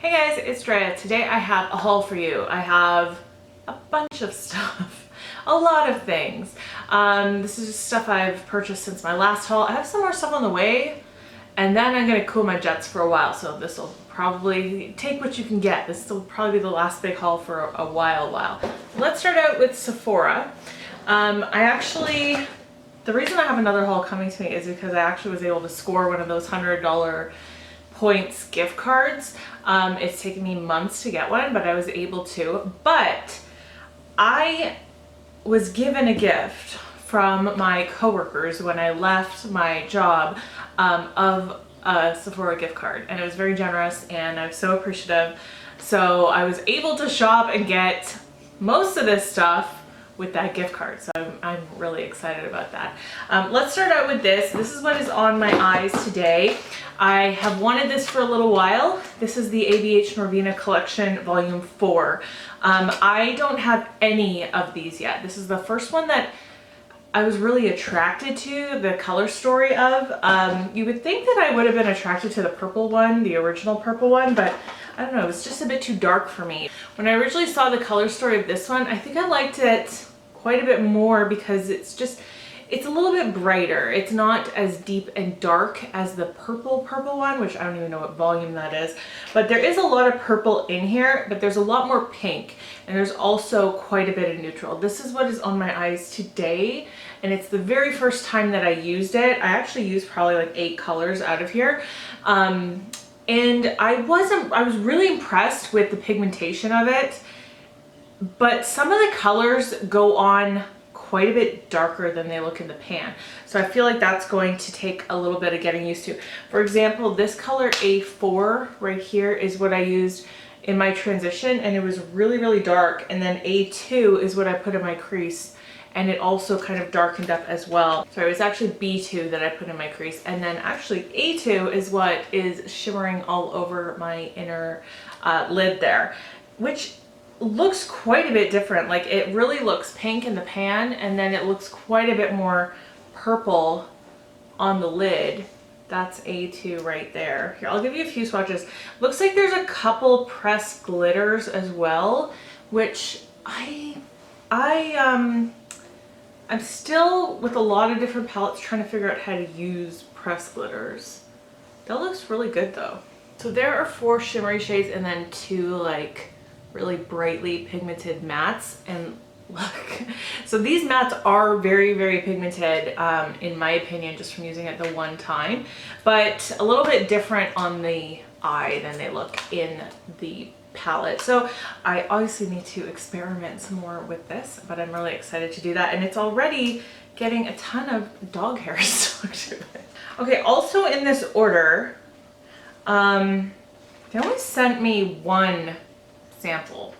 Hey guys, it's Drea. Today I have a haul for you. I have a bunch of stuff, a lot of things. This is just stuff I've purchased since my last haul. I have some more stuff on the way, and then I'm gonna cool my jets for a while, so this will probably take what you can get. This will probably be the last big haul for a while. Let's start out with Sephora. The reason I have another haul coming to me is because I actually was able to score one of those $100 points gift cards. It's taken me months to get one, but I was able to. But I was given a gift from my coworkers when I left my job of a Sephora gift card, and it was very generous and I was so appreciative. So I was able to shop and get most of this stuff with that gift card, so I'm really excited about that. Let's start out with this. This is what is on my eyes today. I have wanted this for a little while. This is the ABH Norvina Collection Volume 4. I don't have any of these yet. This is the first one that I was really attracted to the color story of. You would think that I would have been attracted to the purple one, the original purple one, but I don't know, it was just a bit too dark for me. When I originally saw the color story of this one, I think I liked it quite a bit more because it's a little bit brighter. It's not as deep and dark as the purple one, which I don't even know what volume that is. But there is a lot of purple in here, but there's a lot more pink, and there's also quite a bit of neutral. This is what is on my eyes today, and it's the very first time that I used it. I actually used probably like 8 colors out of here. And I was really impressed with the pigmentation of it, but some of the colors go on quite a bit darker than they look in the pan. So I feel like that's going to take a little bit of getting used to. For example, this color A4 right here is what I used in my transition, and it was really, really dark. And then A2 is what I put in my crease, and it also kind of darkened up as well. So it was actually B2 that I put in my crease, and then actually A2 is what is shimmering all over my inner lid there, which looks quite a bit different. Like, it really looks pink in the pan, and then it looks quite a bit more purple on the lid. That's A2 right there. Here, I'll give you a few swatches. Looks like there's a couple pressed glitters as well, which I'm still, with a lot of different palettes, trying to figure out how to use pressed glitters. That looks really good though. So there are 4 shimmery shades and then 2 like really brightly pigmented mattes. And look, so these mattes are very, very pigmented, in my opinion, just from using it the one time, but a little bit different on the eye than they look in the palette. So I obviously need to experiment some more with this, but I'm really excited to do that, and it's already getting a ton of dog hair stuck to it. Okay, also in this order, they only sent me 1 sample.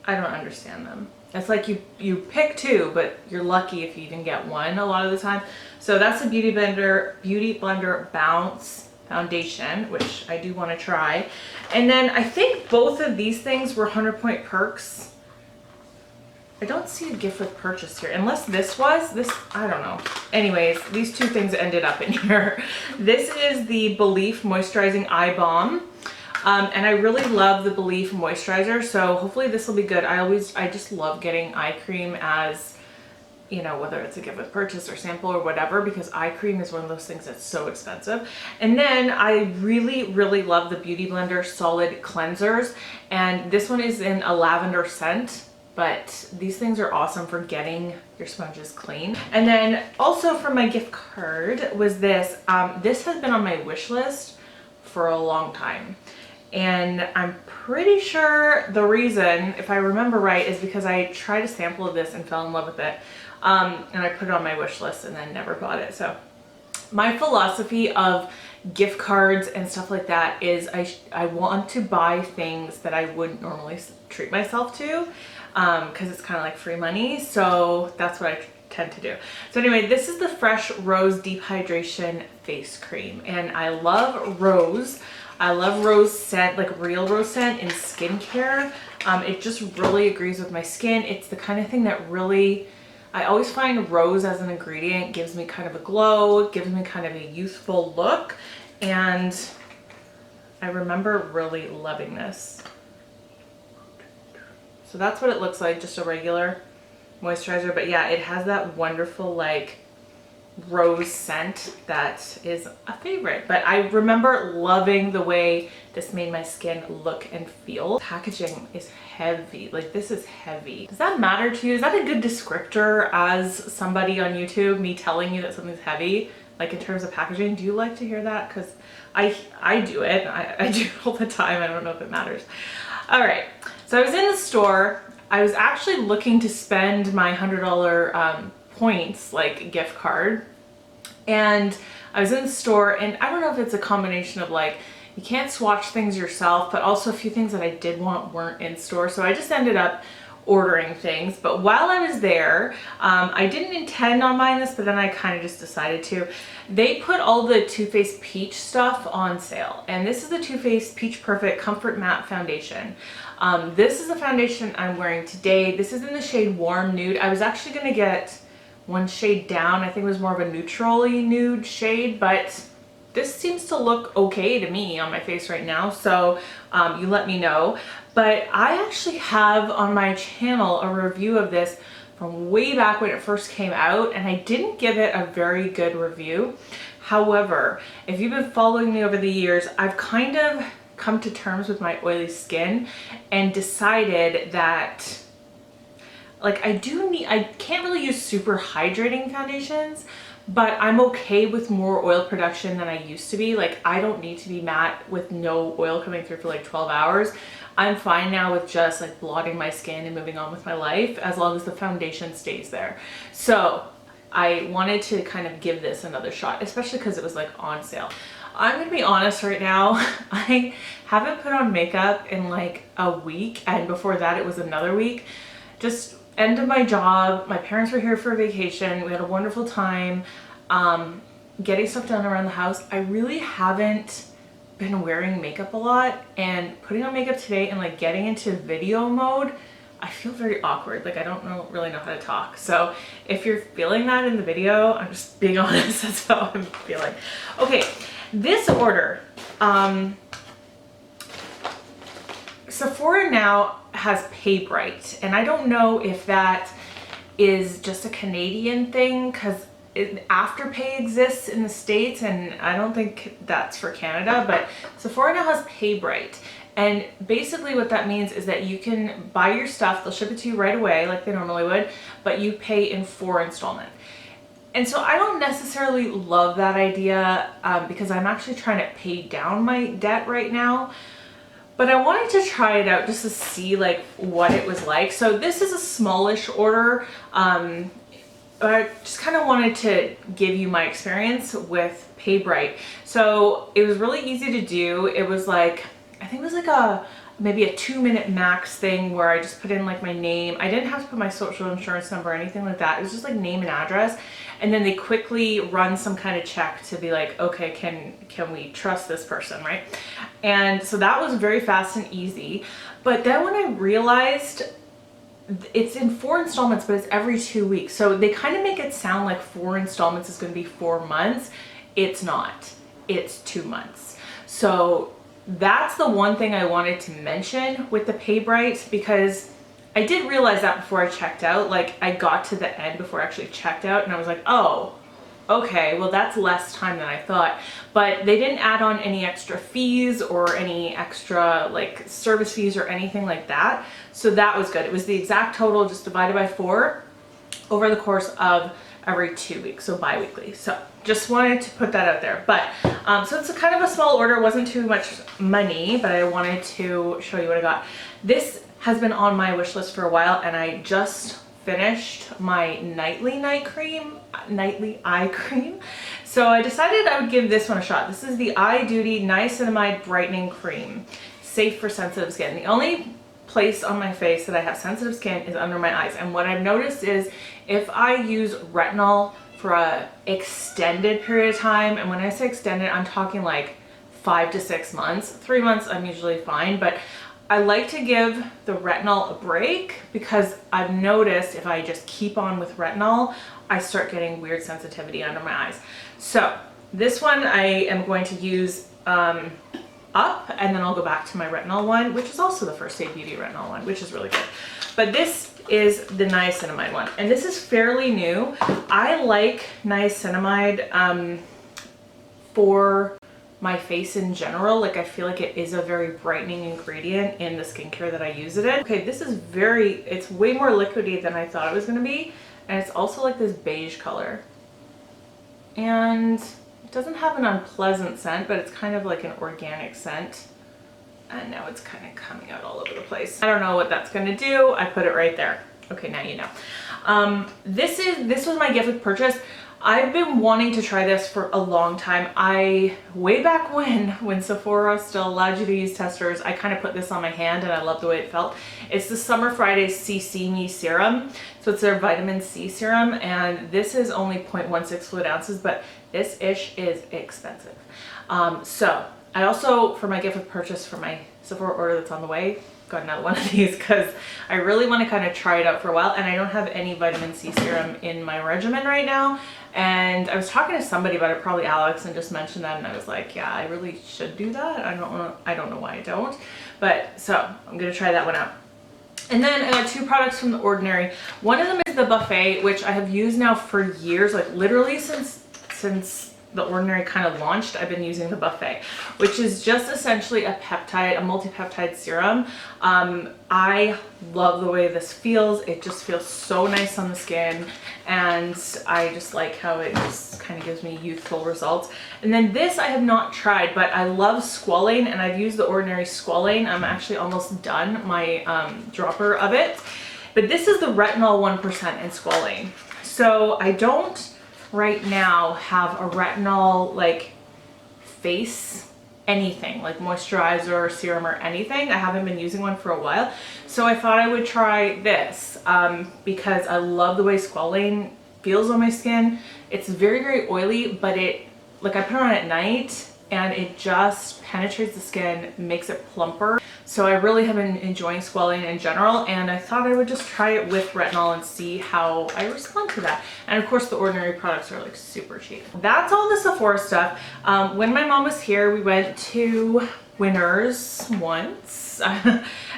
I don't understand them. It's like you pick 2, but you're lucky if you even get 1 a lot of the time. So that's a Beauty Blender Bounce foundation, which I do want to try. And then I think both of these things were 100 point perks. I don't see a gift with purchase here, unless this, I don't know. Anyways, these 2 things ended up in here. This is the Belief Moisturizing Eye Balm. And I really love the Belief moisturizer, so hopefully this will be good. I just love getting eye cream as, you know, whether it's a gift with purchase or sample or whatever, because eye cream is one of those things that's so expensive. And then I really, really love the Beauty Blender Solid Cleansers, and this one is in a lavender scent, but these things are awesome for getting your sponges clean. And then also from my gift card was this. This has been on my wish list for a long time. And I'm pretty sure the reason, if I remember right, is because I tried a sample of this and fell in love with it. And I put it on my wish list and then never bought it. So my philosophy of gift cards and stuff like that is I want to buy things that I wouldn't normally treat myself to, because it's kind of like free money. So that's what I tend to do. So anyway, this is the Fresh Rose Deep Hydration Face Cream, and I love rose. I love rose scent, like real rose scent in skincare. It just really agrees with my skin. It's the kind of thing that really, I always find rose as an ingredient gives me kind of a glow, gives me kind of a youthful look, and I remember really loving this. So that's what it looks like, just a regular moisturizer. But yeah, it has that wonderful like rose scent that is a favorite. But I remember loving the way this made my skin look and feel. Packaging is heavy. Like, this is heavy. Does that matter to you? Is that a good descriptor as somebody on YouTube, me telling you that something's heavy? Like, in terms of packaging, do you like to hear that? Because I do it. I do it all the time. I don't know if it matters. All right. So I was in the store. I was actually looking to spend my $100 points, like gift card. And I was in the store, and I don't know if it's a combination of like, you can't swatch things yourself, but also a few things that I did want weren't in store. So I just ended up ordering things. But while I was there, I didn't intend on buying this, but then I kind of just decided to. They put all the Too Faced Peach stuff on sale. And this is the Too Faced Peach Perfect Comfort Matte Foundation. This is the foundation I'm wearing today. This is in the shade Warm Nude. I was actually going to get one shade down. I think it was more of a neutrally nude shade, but this seems to look okay to me on my face right now. So you let me know. But I actually have on my channel a review of this from way back when it first came out, and I didn't give it a very good review. However, if you've been following me over the years, I've kind of come to terms with my oily skin and decided that like I can't really use super hydrating foundations, but I'm okay with more oil production than I used to be. Like, I don't need to be matte with no oil coming through for like 12 hours. I'm fine now with just like blotting my skin and moving on with my life as long as the foundation stays there. So I wanted to kind of give this another shot, especially because it was like on sale. I'm gonna be honest right now, I haven't put on makeup in like a week, and before that it was another week. Just end of my job, my parents were here for a vacation, we had a wonderful time getting stuff done around the house. I really haven't been wearing makeup a lot, and putting on makeup today and like getting into video mode, I feel very awkward. Like, I don't really know how to talk. So if you're feeling that in the video, I'm just being honest, that's how I'm feeling. Okay, this order, Sephora now has Pay Bright, and I don't know if that is just a Canadian thing because Afterpay exists in the States, and I don't think that's for Canada, but Sephora now has Pay Bright. And basically what that means is that you can buy your stuff, they'll ship it to you right away like they normally would, but you pay in 4 installments. And so I don't necessarily love that idea because I'm actually trying to pay down my debt right now. But I wanted to try it out just to see like what it was like. So this is a smallish order. I just kind of wanted to give you my experience with Pay Bright. So it was really easy to do. It was like, I think it was like maybe a 2-minute max thing where I just put in like my name. I didn't have to put my social insurance number or anything like that. It was just like name and address. And then they quickly run some kind of check to be like, okay, can we trust this person, right? And so that was very fast and easy. But then when I realized it's in 4 installments, but it's every 2 weeks. So they kind of make it sound like 4 installments is going to be 4 months. It's not. It's 2 months. So that's the one thing I wanted to mention with the Pay Bright, because I did realize that before I checked out. Like, I got to the end before I actually checked out, and I was like, oh, okay, well that's less time than I thought. But they didn't add on any extra fees or any extra like service fees or anything like that. So that was good. It was the exact total just divided by 4 over the course of every 2 weeks, so bi-weekly. So just wanted to put that out there. But so it's a kind of a small order, wasn't too much money, but I wanted to show you what I got. This has been on my wish list for a while, and I just finished my nightly eye cream. So I decided I would give this one a shot. This is the Eye Duty Niacinamide Brightening Cream, safe for sensitive skin. The only place on my face that I have sensitive skin is under my eyes, and what I've noticed is if I use retinol for a extended period of time, and when I say extended, I'm talking like 5 to 6 months. 3 months I'm usually fine, but I like to give the retinol a break because I've noticed if I just keep on with retinol, I start getting weird sensitivity under my eyes. So this one I am going to use up, and then I'll go back to my retinol one, which is also the First Aid Beauty retinol one, which is really good. But this is the niacinamide one, and this is fairly new. I like niacinamide for my face in general. Like, I feel like it is a very brightening ingredient in the skincare that I use it in. Okay, this is it's way more liquidy than I thought it was gonna be, and it's also like this beige color. And it doesn't have an unpleasant scent, but it's kind of like an organic scent. And now it's kind of coming out all over the place. I don't know what that's gonna do. I put it right there. Okay, now you know. This was my gift with purchase. I've been wanting to try this for a long time. Way back when Sephora still allowed you to use testers, I kind of put this on my hand and I love the way it felt. It's the Summer Fridays C Serum. So it's their vitamin C serum, and this is only 0.16 fluid ounces, but this ish is expensive. So I also, for my gift of purchase for my Sephora order that's on the way, got another one of these because I really want to kind of try it out for a while, and I don't have any vitamin C serum in my regimen right now. And I was talking to somebody about it, probably Alex, and just mentioned that, and I was like, yeah, I really should do that. I don't know why I don't, but so I'm gonna try that one out. And then I got two products from The Ordinary. One of them is the Buffet, which I have used now for years, like literally since The Ordinary kind of launched. I've been using the Buffet, which is just essentially a multi-peptide serum. I love the way this feels. It just feels so nice on the skin, and I just like how it just kind of gives me youthful results. And then this I have not tried, but I love squalane, and I've used The Ordinary squalane. I'm actually almost done my dropper of it, but this is the retinol 1% in squalane. So I don't right now have a retinol like face anything, like moisturizer or serum or anything. I haven't been using one for a while, so I thought I would try this because I love the way squalane feels on my skin. It's very, very oily, but I put it on at night and it just penetrates the skin, makes it plumper. So I really have been enjoying squalane in general, and I thought I would just try it with retinol and see how I respond to that. And of course, The Ordinary products are like super cheap. That's all the Sephora stuff. When my mom was here, we went to Winners once,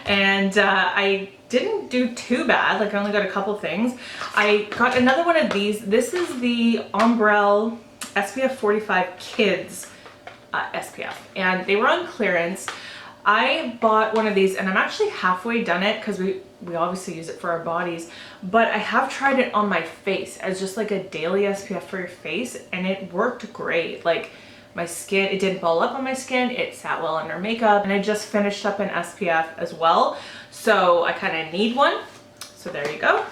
and I didn't do too bad. Like, I only got a couple things. I got another one of these. This is the Ombrell SPF 45 Kids SPF, and they were on clearance. I bought one of these, and I'm actually halfway done it because we obviously use it for our bodies, but I have tried it on my face as just like a daily SPF for your face, and it worked great. Like, my skin, it didn't ball up on my skin, it sat well under makeup, and I just finished up an SPF as well, so I kind of need one. So there you go.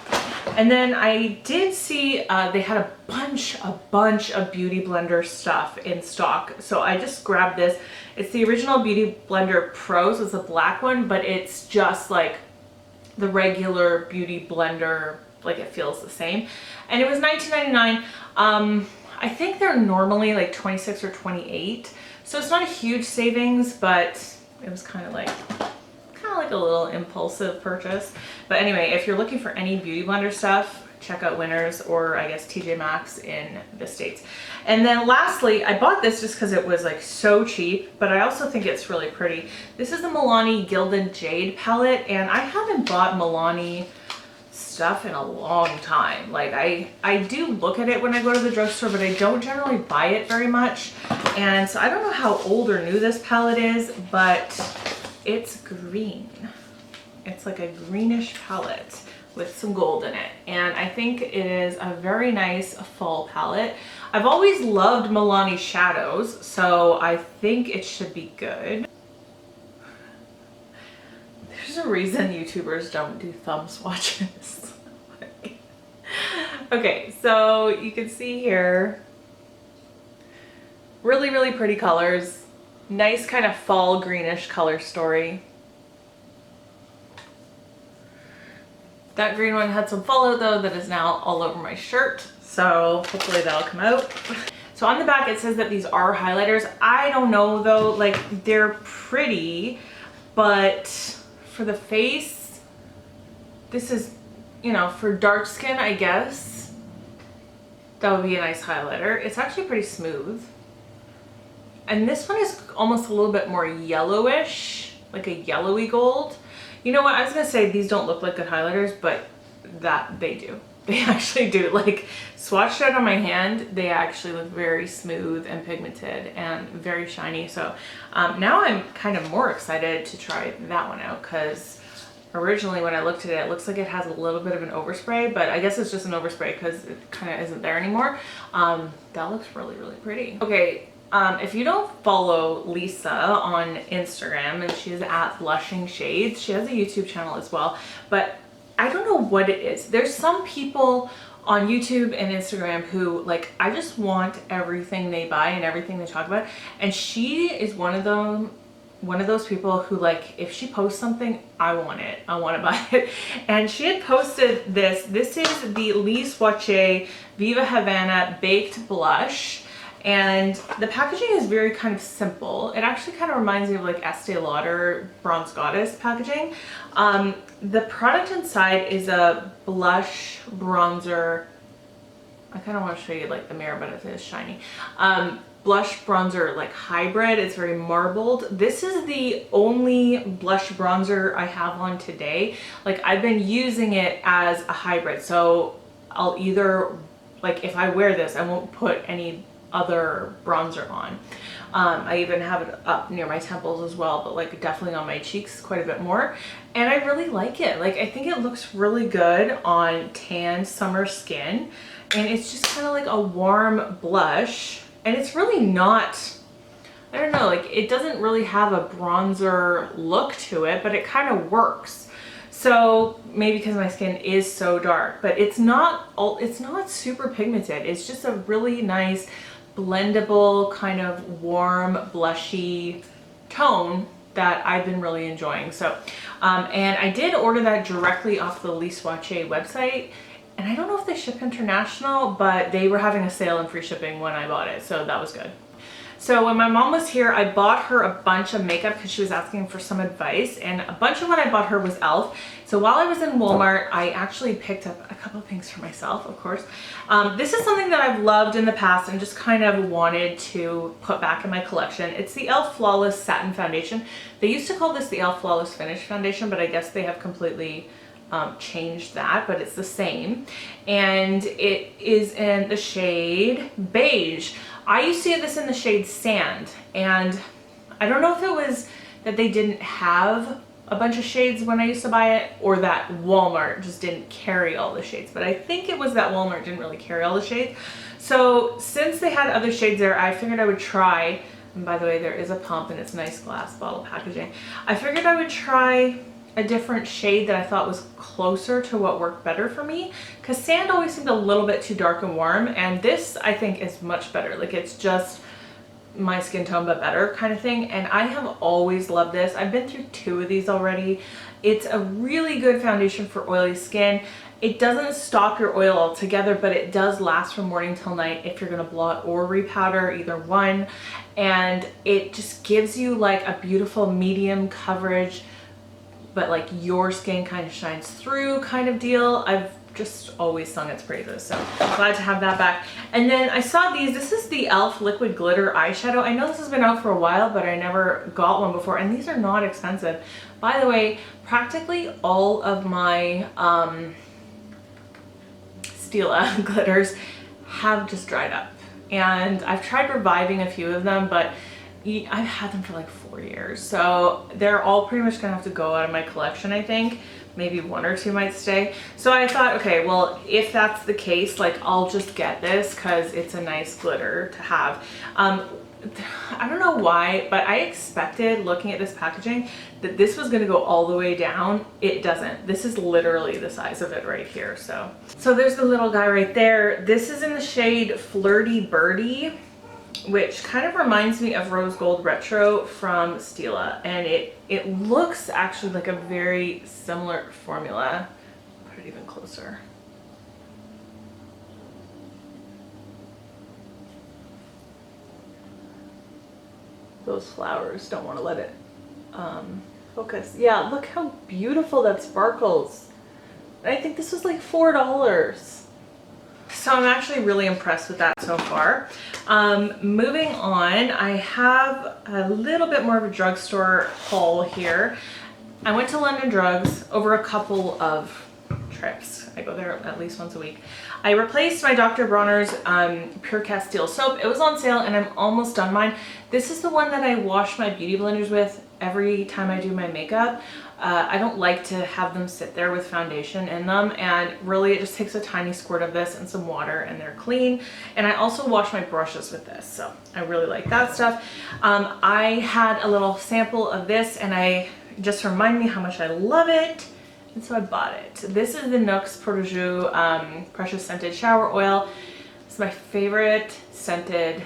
And then I did see they had a bunch of Beauty Blender stuff in stock. So I just grabbed this. It's the original Beauty Blender Pro, so it's a black one, but it's just like the regular Beauty Blender, like it feels the same. And it was $19.99. I think they're normally like $26 or $28. So it's not a huge savings, but it was kind of like a little impulsive purchase. But anyway, if you're looking for any Beauty Blender stuff, check out Winners, or I guess TJ Maxx in the States. And then lastly, I bought this just because it was like so cheap, but I also think it's really pretty. This is the Milani Gildan Jade palette, and I haven't bought Milani stuff in a long time. Like, I do look at it when I go to the drugstore, but I don't generally buy it very much. And so I don't know how old or new this palette is, but it's green. It's like a greenish palette with some gold in it, and I think it is a very nice fall palette. I've always loved Milani shadows, so I think it should be good. There's a reason YouTubers don't do thumb swatches. Okay, so you can see here, really, really pretty colors. Nice kind of fall greenish color story. That green one had some fallout though that is now all over my shirt, so hopefully that'll come out. So on the back it says that these are highlighters. I don't know though, like, they're pretty, but for the face, this is, you know, for dark skin, I guess that would be a nice highlighter. It's actually pretty smooth. And this one is almost a little bit more yellowish, like a yellowy gold. You know what, I was gonna say these don't look like good highlighters, but that they do. They actually do. Like, swatched out on my hand, they actually look very smooth and pigmented and very shiny. So now I'm kind of more excited to try that one out, because originally when I looked at it, it looks like it has a little bit of an overspray, but I guess it's just an overspray because it kind of isn't there anymore. That looks really, really pretty. Okay, if you don't follow Lisa on Instagram, and she's at Blushing Shades, she has a YouTube channel as well, but I don't know what it is. There's some people on YouTube and Instagram who, like, I just want everything they buy and everything they talk about, and she is one of those people who, like, if she posts something, I want it. I want to buy it. And she had posted this. This is the Swatches Viva Havana Baked Blush. And the packaging is very kind of simple. It actually kind of reminds me of like Estee Lauder Bronze Goddess packaging. The product inside is a blush bronzer. I kind of want to show you like the mirror, but it is shiny. Blush bronzer like hybrid. It's very marbled. This is the only blush bronzer I have on today. Like, I've been using it as a hybrid. So I'll either, like, if I wear this, I won't put any other bronzer on. I even have it up near my temples as well, but like definitely on my cheeks quite a bit more. And I really like it. Like, I think it looks really good on tan summer skin. And it's just kind of like a warm blush. And it's really not, I don't know, like, it doesn't really have a bronzer look to it, but it kind of works. So maybe because my skin is so dark, but it's not super pigmented. It's just a really nice blendable kind of warm blushy tone that I've been really enjoying. So and I did order that directly off the Swatches website, and I don't know if they ship international, but they were having a sale and free shipping when I bought it, so that was good. So when my mom was here, I bought her a bunch of makeup because she was asking for some advice, and a bunch of what I bought her was e.l.f. So while I was in Walmart, I actually picked up a couple of things for myself, of course. This is something that I've loved in the past and just kind of wanted to put back in my collection. It's the e.l.f. Flawless Satin Foundation. They used to call this the e.l.f. Flawless Finish Foundation, but I guess they have completely changed that, but it's the same. And it is in the shade Beige. I used to get this in the shade Sand, and I don't know if it was that they didn't have a bunch of shades when I used to buy it, or that Walmart just didn't carry all the shades, but I think it was that Walmart didn't really carry all the shades. So since they had other shades there, I figured I would try, and by the way, there is a pump and it's nice glass bottle packaging. I figured I would try a different shade that I thought was closer to what worked better for me, because Sand always seemed a little bit too dark and warm, and this I think is much better. Like, it's just my skin tone but better kind of thing, and I have always loved this. I've been through 2 of these already. It's a really good foundation for oily skin. It doesn't stop your oil altogether, but it does last from morning till night if you're gonna blot or repowder, either one. And it just gives you like a beautiful medium coverage, but like your skin kind of shines through kind of deal. I've just always sung its praises, so glad to have that back. And then I saw these. This is the e.l.f. Liquid Glitter Eyeshadow. I know this has been out for a while, but I never got one before, and these are not expensive. By the way, practically all of my Stila glitters have just dried up, and I've tried reviving a few of them, but I've had them for like 4 years, so they're all pretty much gonna have to go out of my collection, I think. Maybe 1 or 2 might stay. So I thought, okay, well, if that's the case, like, I'll just get this because it's a nice glitter to have. I don't know why, but I expected, looking at this packaging, that this was gonna go all the way down. It doesn't. This is literally the size of it right here, so. So there's the little guy right there. This is in the shade Flirty Birdie, which kind of reminds me of Rose Gold Retro from Stila, and it looks actually like a very similar formula. Put it even closer. Those flowers, don't want to let it focus. Yeah, look how beautiful that sparkles. I think this was like $4. So I'm actually really impressed with that so far. Moving on, I have a little bit more of a drugstore haul here. I went to London Drugs over a couple of trips. I go there at least once a week. I replaced my Dr. Bronner's Pure Castile soap. It was on sale and I'm almost done mine. This is the one that I wash my beauty blenders with every time I do my makeup. I don't like to have them sit there with foundation in them, and really it just takes a tiny squirt of this and some water and they're clean. And I also wash my brushes with this, so I really like that stuff. I had a little sample of this and I just remind me how much I love it, and so I bought it. This is the Nuxe Protégé Precious Scented Shower Oil. It's my favorite scented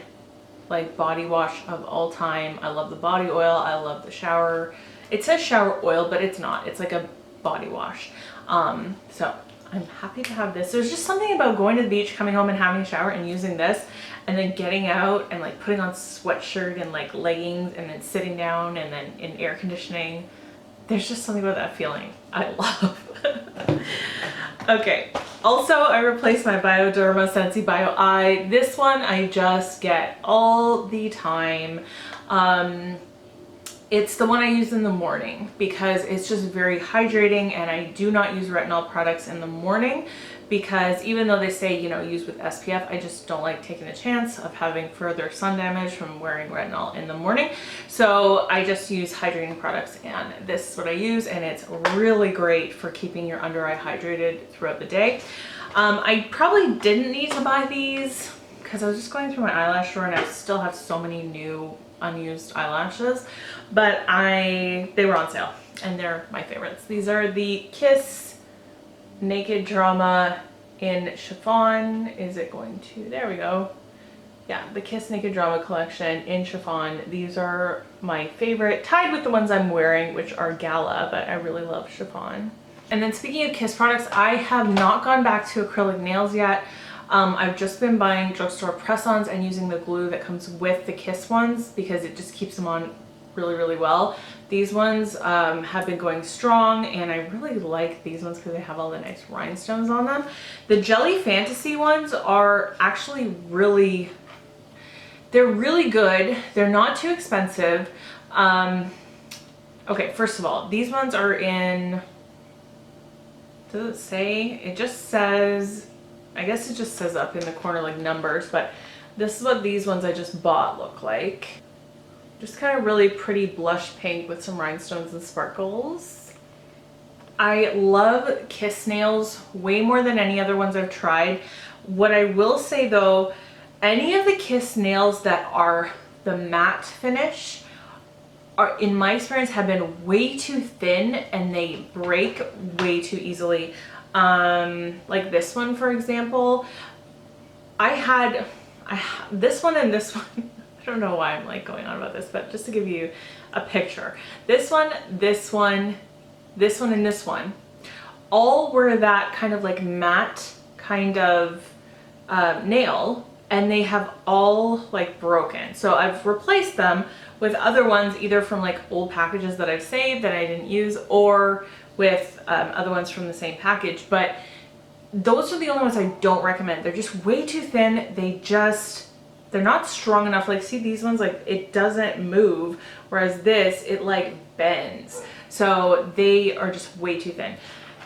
like body wash of all time. I love the body oil. I love the shower. It says shower oil, but it's not. It's like a body wash. So I'm happy to have this. There's just something about going to the beach, coming home and having a shower and using this, and then getting out and like putting on sweatshirt and like leggings and then sitting down and then in air conditioning. There's just something about that feeling I love. Okay, also I replaced my Bioderma Scentsy Bio Eye. This one I just get all the time. It's the one I use in the morning because it's just very hydrating, and I do not use retinol products in the morning because even though they say, you know, use with SPF, I just don't like taking a chance of having further sun damage from wearing retinol in the morning. So I just use hydrating products, and this is what I use, and it's really great for keeping your under eye hydrated throughout the day. I probably didn't need to buy these because I was just going through my eyelash drawer and I still have so many new unused eyelashes, but they were on sale and they're my favorites. These are the Kiss Naked Drama in Chiffon. Is it going to, there we go. Yeah, the Kiss Naked Drama collection in chiffon. These are my favorite, tied with the ones I'm wearing, which are Gala, but I really love chiffon. And then speaking of Kiss products, I have not gone back to acrylic nails yet. I've just been buying drugstore press-ons and using the glue that comes with the Kiss ones because it just keeps them on really, really well. These ones have been going strong, and I really like these ones because they have all the nice rhinestones on them. The Jelly Fantasy ones are actually they're really good. They're not too expensive. Okay, first of all, these ones are in, does it say? It just says, I guess it just says up in the corner like numbers, but this is what these ones I just bought look like. Just kind of really pretty blush pink with some rhinestones and sparkles. I love Kiss nails way more than any other ones I've tried. What I will say though, any of the Kiss nails that are the matte finish are, in my experience, have been way too thin and they break way too easily. Like this one, for example, I had this one and this one. I don't know why I'm like going on about this, but just to give you a picture, this one, this one, this one, and this one all were that kind of like matte kind of nail, and they have all like broken. So I've replaced them with other ones, either from like old packages that I've saved that I didn't use, or with other ones from the same package. But those are the only ones I don't recommend. They're just way too thin. They're not strong enough. Like, see these ones, like it doesn't move, whereas this, it like bends. So they are just way too thin.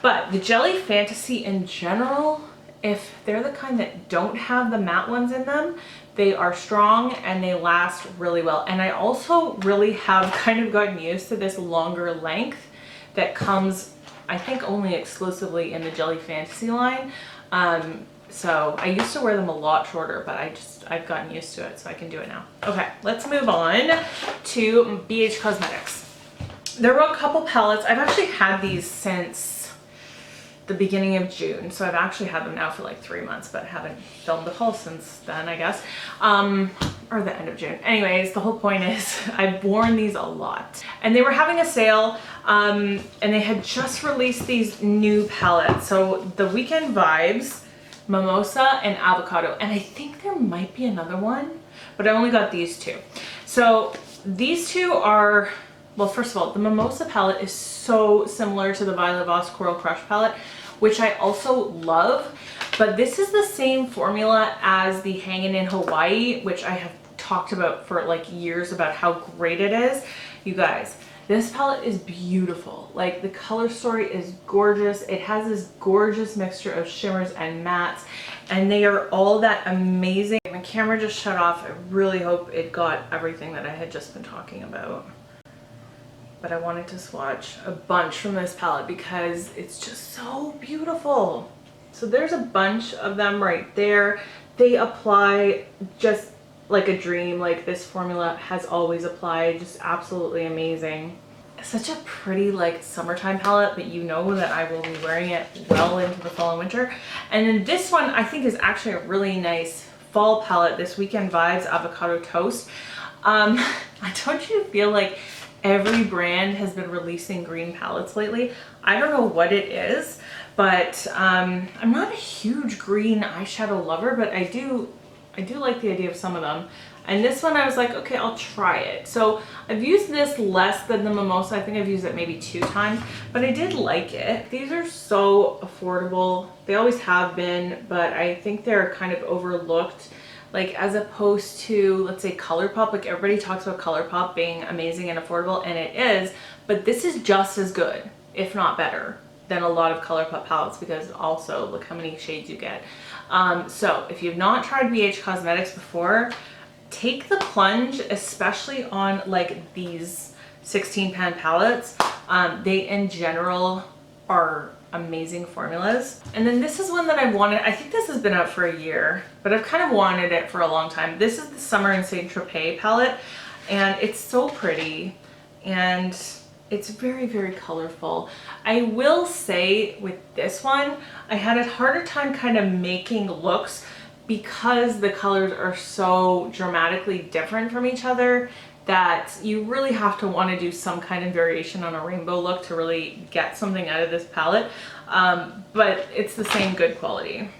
But the Jelly Fantasy in general, if they're the kind that don't have the matte ones in them, they are strong and they last really well. And I also really have kind of gotten used to this longer length that comes, I think, only exclusively in the Jelly Fantasy line. So I used to wear them a lot shorter, but I've gotten used to it, so I can do it now. Okay, let's move on to Beige Cosmetics. There were a couple palettes. I've actually had these since the beginning of June, so I've actually had them now for like 3 months, but haven't filmed a haul since then, I guess, or the end of June. Anyways, the whole point is I've worn these a lot, and they were having a sale, and they had just released these new palettes. So the Weekend Vibes, Mimosa, and Avocado, and I think there might be another one, but I only got these two. So these two are, well, first of all, the Mimosa palette is so similar to the Violet Voss Coral Crush palette, which I also love, but this is the same formula as the Hangin' in Hawaii, which I have talked about for like years about how great it is. You guys, this palette is beautiful. Like the color story is gorgeous. It has this gorgeous mixture of shimmers and mattes, and they are all that amazing. My camera just shut off. I really hope it got everything that I had just been talking about. But I wanted to swatch a bunch from this palette because it's just so beautiful. So there's a bunch of them right there. They apply just like a dream. Like this formula has always applied, just absolutely amazing. Such a pretty like summertime palette, but you know that I will be wearing it well into the fall and winter. And then this one I think is actually a really nice fall palette, this Weekend Vibes Avocado Toast. Don't you feel like every brand has been releasing green palettes lately? I don't know what it is, but I'm not a huge green eyeshadow lover, but I do like the idea of some of them. And this one I was like, okay, I'll try it. So I've used this less than the Mimosa. I think I've used it maybe 2 times, but I did like it. These are so affordable. They always have been, but I think they're kind of overlooked. Like as opposed to, let's say, ColourPop. Like everybody talks about ColourPop being amazing and affordable, and it is, but this is just as good, if not better, than a lot of ColourPop palettes, because also look how many shades you get. So if you've not tried BH Cosmetics before, take the plunge, especially on like these 16 pan palettes. They in general are amazing formulas. And then this is one that I wanted. I think this has been out for a year, but I've kind of wanted it for a long time. This is the Summer in Saint Tropez palette, and it's so pretty and it's very, very colorful. I will say with this one, I had a harder time kind of making looks because the colors are so dramatically different from each other that you really have to want to do some kind of variation on a rainbow look to really get something out of this palette. But it's the same good quality.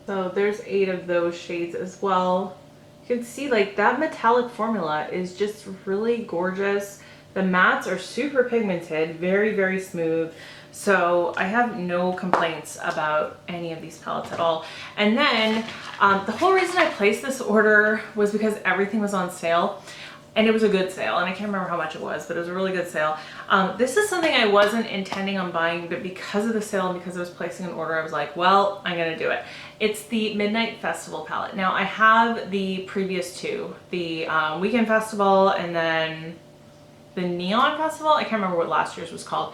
So there's 8 of those shades as well. You can see like that metallic formula is just really gorgeous. The mattes are super pigmented, very, very smooth. So I have no complaints about any of these palettes at all. And then the whole reason I placed this order was because everything was on sale. And it was a good sale, and I can't remember how much it was, but it was a really good sale. This is something I wasn't intending on buying, but because of the sale and because I was placing an order, I was like, well, I'm gonna do it. It's the Midnight Festival palette. Now I have the previous 2, the Weekend Festival and then the Neon Festival. I can't remember what last year's was called.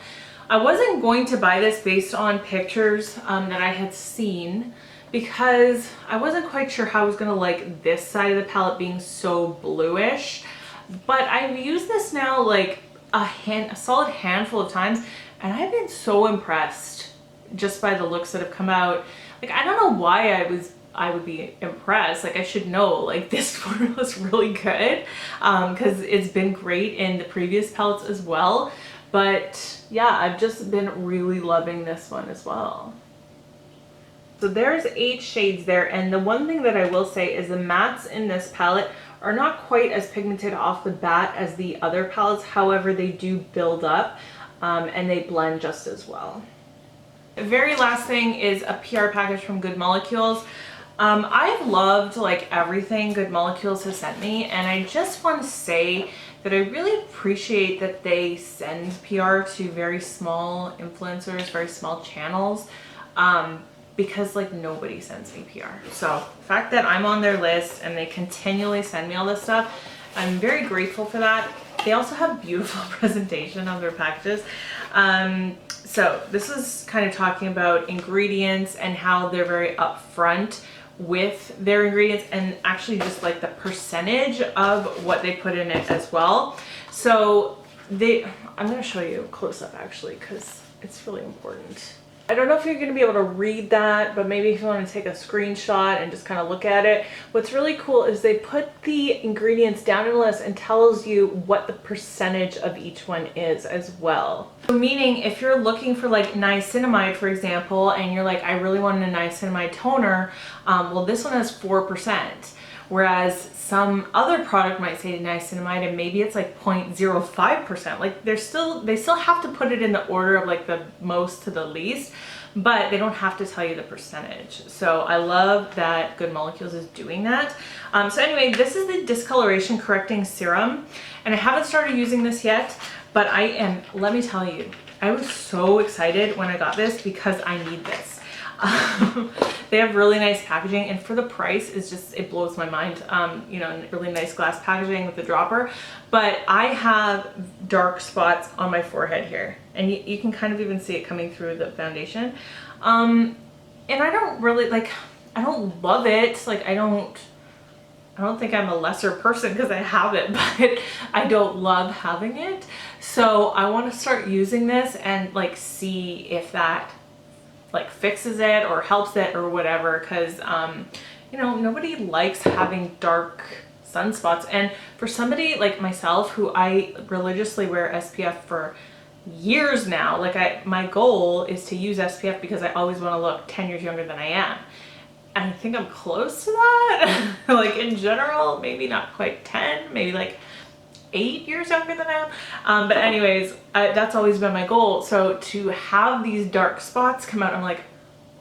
I wasn't going to buy this based on pictures that I had seen, because I wasn't quite sure how I was gonna like this side of the palette being so bluish. But I've used this now like a solid handful of times, and I've been so impressed just by the looks that have come out. Like I don't know why I would be impressed. Like I should know like this formula is really good because it's been great in the previous palettes as well. But yeah, I've just been really loving this one as well. So there's 8 shades there, and the one thing that I will say is the mattes in this palette are not quite as pigmented off the bat as the other palettes. However, they do build up and they blend just as well. The very last thing is a PR package from Good Molecules. I've loved like everything Good Molecules has sent me, and I just want to say that I really appreciate that they send PR to very small influencers, very small channels. Because like nobody sends me PR. So the fact that I'm on their list and they continually send me all this stuff, I'm very grateful for that. They also have beautiful presentation of their packages. So this is kind of talking about ingredients and how they're very upfront with their ingredients, and actually just like the percentage of what they put in it as well. So I'm gonna show you close up actually, because it's really important. I don't know if you're going to be able to read that, but maybe if you want to take a screenshot and just kind of look at it. What's really cool is they put the ingredients down in a list and tells you what the percentage of each one is as well. So meaning if you're looking for like niacinamide, for example, and you're like, I really want a niacinamide toner, well, this one has 4%. whereas some other product might say niacinamide and maybe it's like 0.05%. Like they still have to put it in the order of like the most to the least, but they don't have to tell you the percentage. So I love that Good Molecules is doing that. So anyway, this is the Discoloration Correcting Serum, and I haven't started using this yet, but let me tell you, I was so excited when I got this because I need this. They have really nice packaging, and for the price it blows my mind. You know, really nice glass packaging with the dropper, but I have dark spots on my forehead here, and you can kind of even see it coming through the foundation. And I don't really I don't love it. Like I don't think I'm a lesser person because I have it, but I don't love having it. So I want to start using this and like see if that like fixes it or helps it or whatever, because you know, nobody likes having dark sunspots. And for somebody like myself who I religiously wear SPF for years now, like my goal is to use SPF because I always want to look 10 years younger than I am. And I think I'm close to that. Like in general, maybe not quite 10, maybe like 8 years younger than I am. But anyways, that's always been my goal. So to have these dark spots come out, I'm like,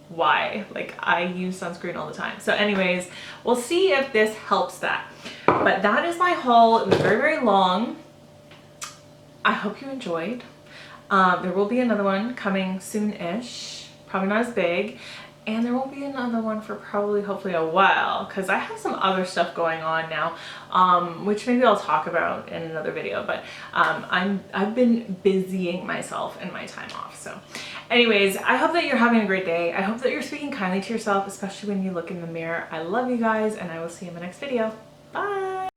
why? Like I use sunscreen all the time. So anyways, we'll see if this helps that. But that is my haul. It was very, very long. I hope you enjoyed. There will be another one coming soon-ish, probably not as big. And there will be another one for probably, hopefully a while, because I have some other stuff going on now, which maybe I'll talk about in another video. But I've been busying myself in my time off. So anyways, I hope that you're having a great day. I hope that you're speaking kindly to yourself, especially when you look in the mirror. I love you guys, and I will see you in the next video. Bye.